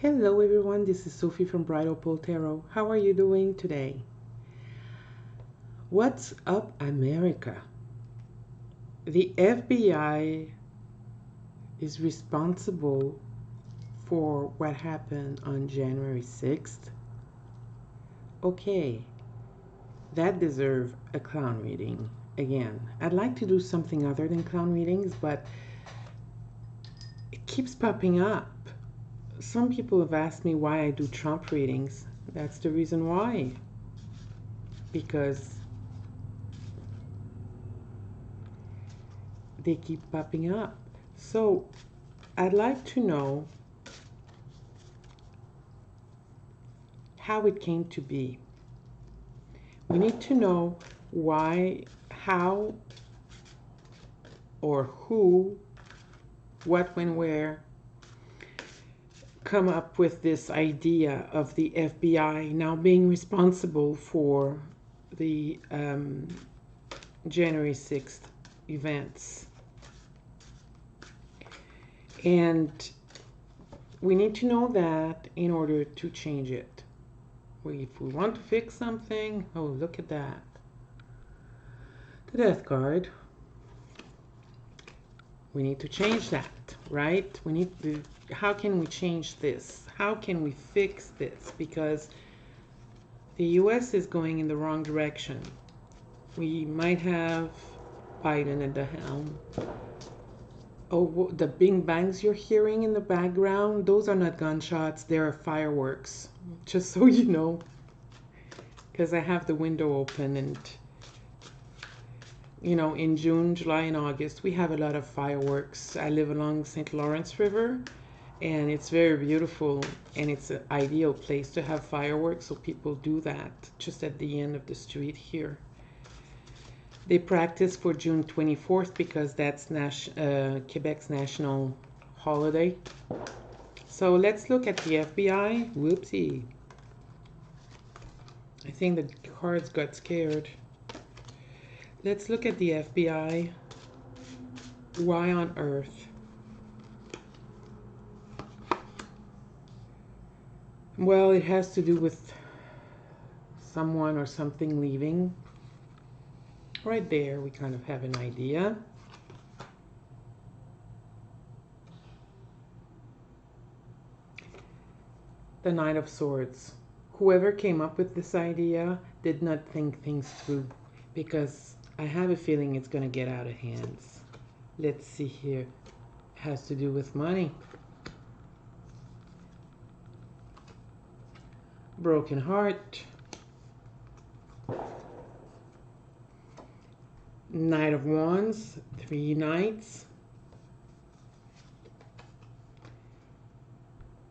Hello everyone, this is Sophie from Bridal Pole Tarot. How are you doing today? What's up, America? The FBI is responsible for what happened on January 6th. Okay, that deserves a clown reading. Again, I'd like to do something other than clown readings, but it keeps popping up. Some people have asked me why I do Trump readings. That's the reason why. Because they keep popping up. So I'd like to know how it came to be. We need to know why, how, or who, what, when, where come up with this idea of the FBI now being responsible for the January 6th events. And we need to know that in order to change it. If we want to fix something, oh, look at that. The Death card. We need to change that, right? We need to, how can we change this? How can we fix this? Because the US is going in the wrong direction. We might have Biden at the helm. Oh, the bing bangs you're hearing in the background, those are not gunshots, they're fireworks. Just so you know, because I have the window open, and you know, in June, July, and August, we have a lot of fireworks. I live along St. Lawrence River, and it's very beautiful, and it's an ideal place to have fireworks, so people do that just at the end of the street here. They practice for June 24th because that's Quebec's national holiday. So let's look at the FBI. Whoopsie. I think the cards got scared. Let's look at the FBI. Why on earth? Well, it has to do with someone or something leaving. Right there, we kind of have an idea. The Knight of Swords. Whoever came up with this idea did not think things through, because I have a feeling it's going to get out of hands. Let's see here. It has to do with money. Broken heart. Knight of Wands, 3 knights.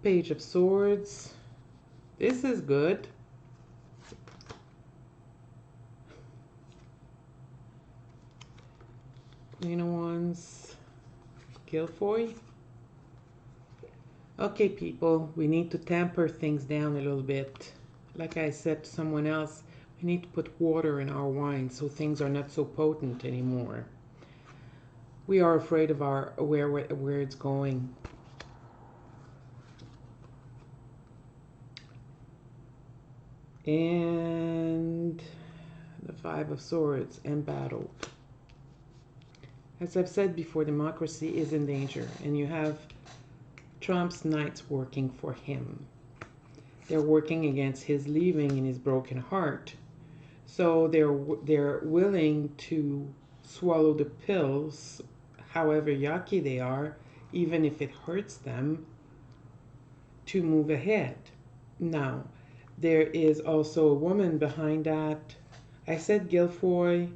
Page of Swords. This is good. Queen of Wands, Guilfoyle. Okay, people, we need to tamper things down a little bit. Like I said to someone else, we need to put water in our wine so things are not so potent anymore. We are afraid of where it's going. And the 5 of Swords, embattled. As I've said before, democracy is in danger, and you have Trump's knights working for him. They're working against his leaving and his broken heart. So they're willing to swallow the pills, however yucky they are, even if it hurts them, to move ahead. Now, there is also a woman behind that. I said Guilfoyle.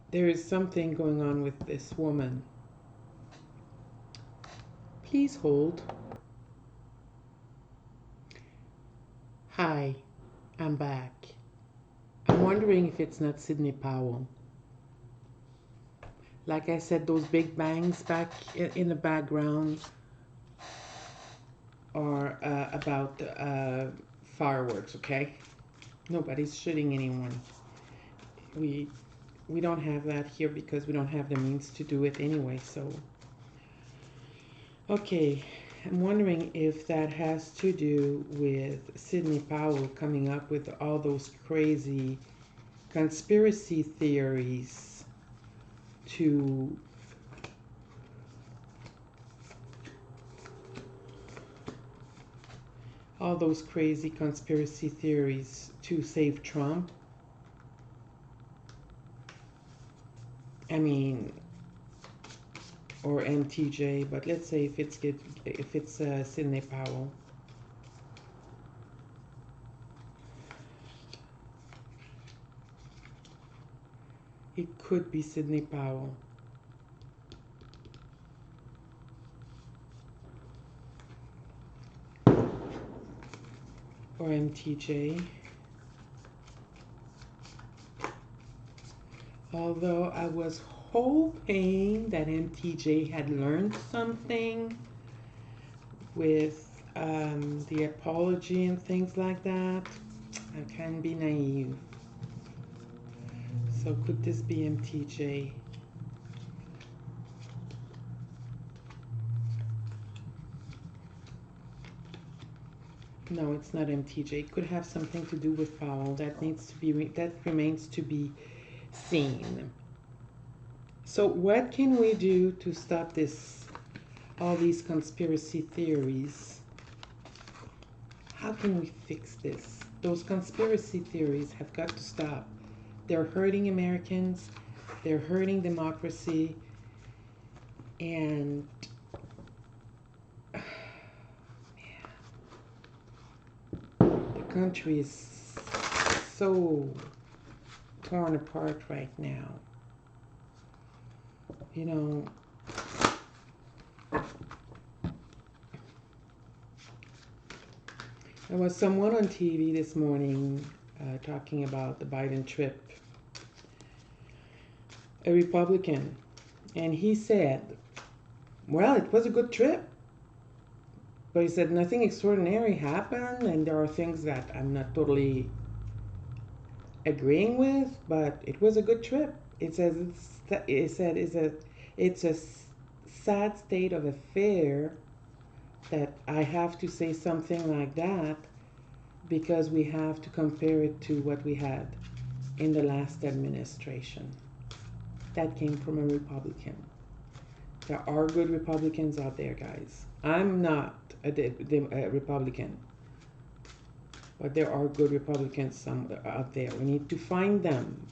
There is something going on with this woman. Please hold. Hi, I'm back. I'm wondering if it's not Sidney Powell. Like I said, those big bangs back in the background. are about fireworks, okay? Nobody's shooting anyone. We we don't have that here because we don't have the means to do it anyway. So, okay, I'm wondering if that has to do with Sidney Powell coming up with all those crazy conspiracy theories to all those crazy conspiracy theories to save Trump. I mean, or MTJ, but let's say if it's Sidney Powell. It could be Sidney Powell. Or MTJ. Although I was hoping that MTJ had learned something with the apology and things like that. I can be naive. So could this be MTJ? No, it's not MTJ. It could have something to do with Powell. That remains to be seen. So what can we do to stop all these conspiracy theories? How can we fix this? Those conspiracy theories have got to stop. They're hurting Americans. They're hurting democracy. And the country is so torn apart right now. You know, there was someone on TV this morning talking about the Biden trip, a Republican, and he said, well, it was a good trip. But he said nothing extraordinary happened, and there are things that I'm not totally agreeing with, but it was a good trip. It's a sad state of affair that I have to say something like that because we have to compare it to what we had in the last administration. That came from a Republican. There are good Republicans out there, guys. I'm not a Republican, but there are good Republicans out there. We need to find them.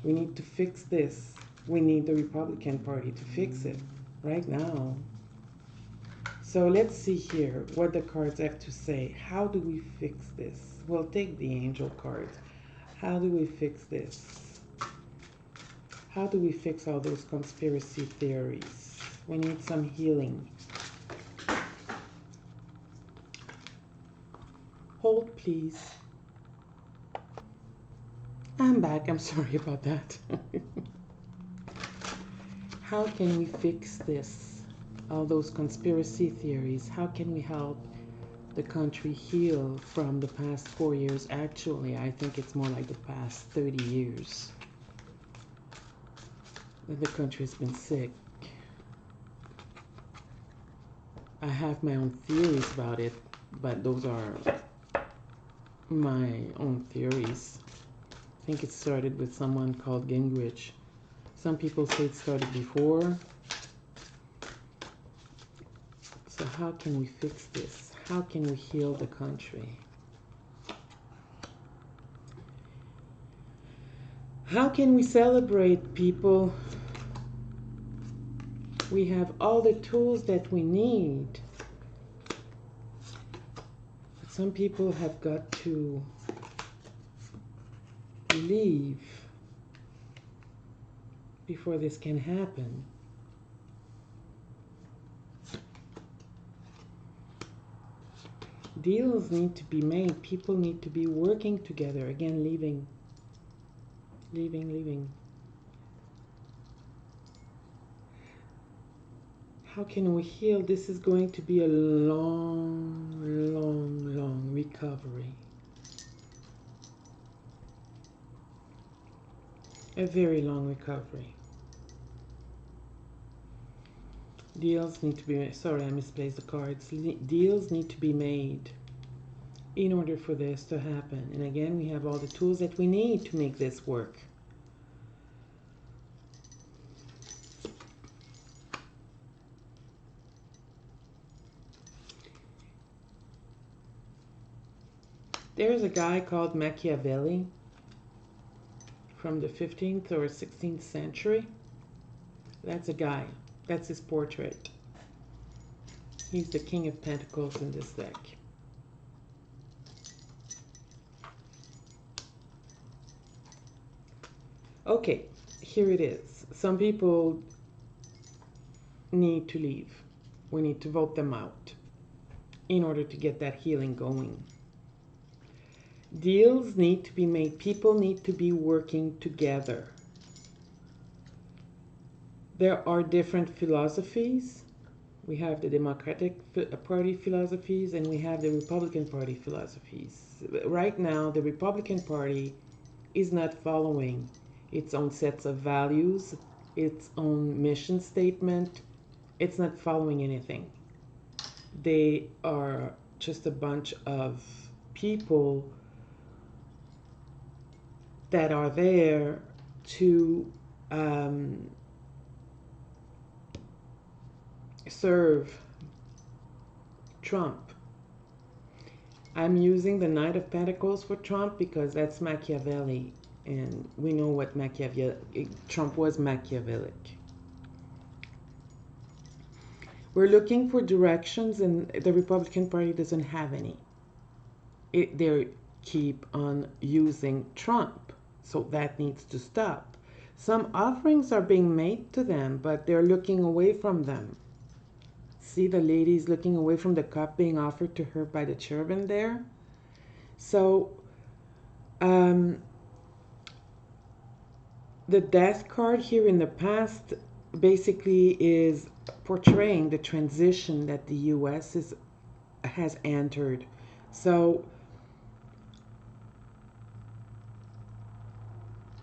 We need to fix this. We need the Republican Party to fix it right now. So let's see here what the cards have to say. How do we fix this? We'll take the angel cards. How do we fix this? How do we fix all those conspiracy theories? We need some healing. Hold, please. I'm back. I'm sorry about that. How can we fix this? All those conspiracy theories. How can we help the country heal from the past 4 years? Actually, I think it's more like the past 30 years that the country has been sick. I have my own theories about it, but those are my own theories. I think it started with someone called Gingrich. Some people say it started before. So how can we fix this? How can we heal the country? How can we celebrate, people? We have all the tools that we need. But some people have got to leave before this can happen. Deals need to be made. People need to be working together. Again, leaving. how can we heal? This is going to be a long, long, long recovery. A very long recovery. Deals need to be made. Sorry, I misplaced the cards. Deals need to be made in order for this to happen. And again, we have all the tools that we need to make this work. There's a guy called Machiavelli from the 15th or 16th century. That's a guy. That's his portrait. He's the King of Pentacles in this deck. Okay, here it is. Some people need to leave. We need to vote them out in order to get that healing going. Deals need to be made. People need to be working together. There are different philosophies. We have the Democratic Party philosophies and we have the Republican Party philosophies. Right now, the Republican Party is not following its own sets of values, its own mission statement. It's not following anything. They are just a bunch of people that are there to serve Trump. I'm using the Knight of Pentacles for Trump because that's Machiavelli, and we know what Trump was machiavellic. We're looking for directions, and the Republican Party doesn't have any. They keep on using Trump, so that needs to stop. Some offerings are being made to them, but they're looking away from them. See, the lady's looking away from the cup being offered to her by the cherubim there. So, the death card here in the past basically is portraying the transition that the U.S. has entered. So,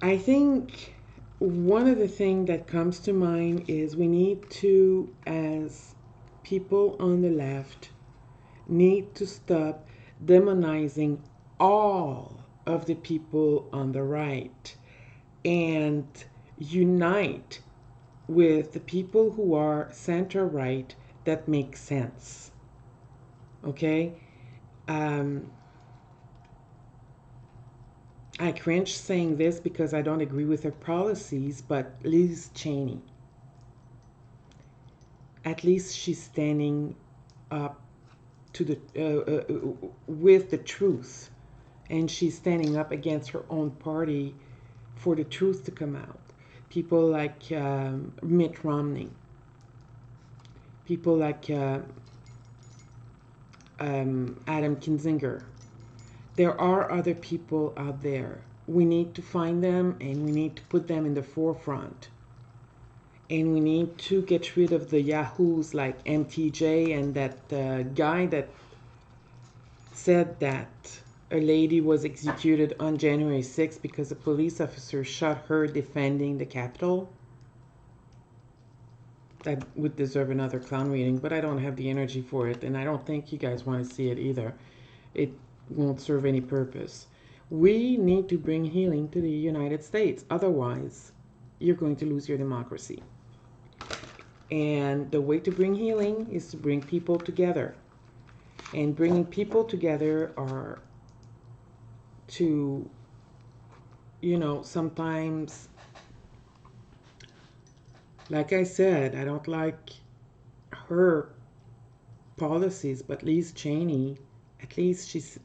I think one of the things that comes to mind is we need to, as people on the left, need to stop demonizing all of the people on the right and unite with the people who are center right that make sense. Okay? I cringe saying this because I don't agree with her policies, but Liz Cheney, at least she's standing up to the with the truth, and she's standing up against her own party for the truth to come out. People like Mitt Romney, people like Adam Kinzinger. There are other people out there. We need to find them and we need to put them in the forefront. And we need to get rid of the yahoos like MTJ and that guy that said that a lady was executed on January 6th because a police officer shot her defending the Capitol. That would deserve another clown reading, but I don't have the energy for it, and I don't think you guys want to see it either. It won't serve any purpose. We need to bring healing to the United States. Otherwise, you're going to lose your democracy. And the way to bring healing is to bring people together. And bringing people together are to, sometimes, like I said, I don't like her policies, but Liz Cheney, at least she's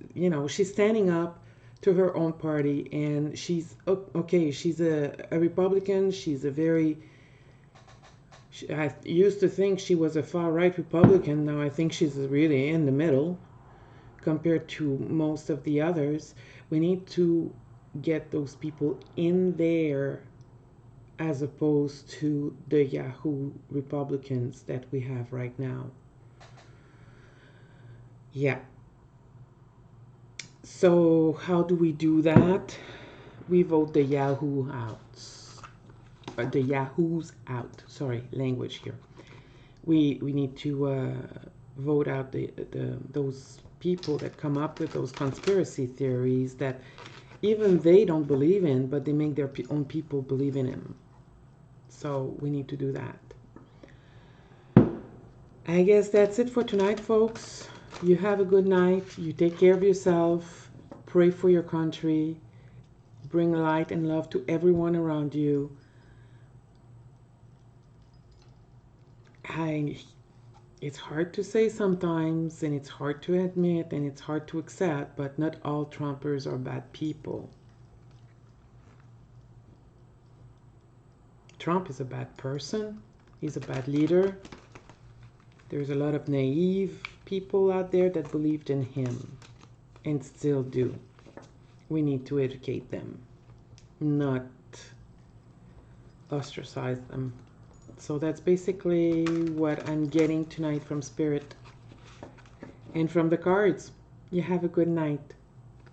standing up to her own party, and she's okay. She's a Republican. She's a very. I used to think she was a far-right Republican. Now I think she's really in the middle compared to most of the others. We need to get those people in there as opposed to the Yahoo Republicans that we have right now. Yeah. So how do we do that? We vote the Yahoo out. The Yahoos out. Sorry, language here. We need to vote out the those people that come up with those conspiracy theories that even they don't believe in, but they make their own people believe in him. So we need to do that. I guess that's it for tonight, folks. You have a good night. You take care of yourself. Pray for your country. Bring light and love to everyone around you. It's hard to say sometimes, and it's hard to admit, and it's hard to accept, but not all Trumpers are bad people. Trump is a bad person. He's a bad leader. There's a lot of naive people out there that believed in him and still do. We need to educate them, not ostracize them. So that's basically what I'm getting tonight from Spirit and from the cards. You have a good night.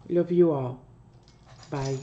Love you all. Bye.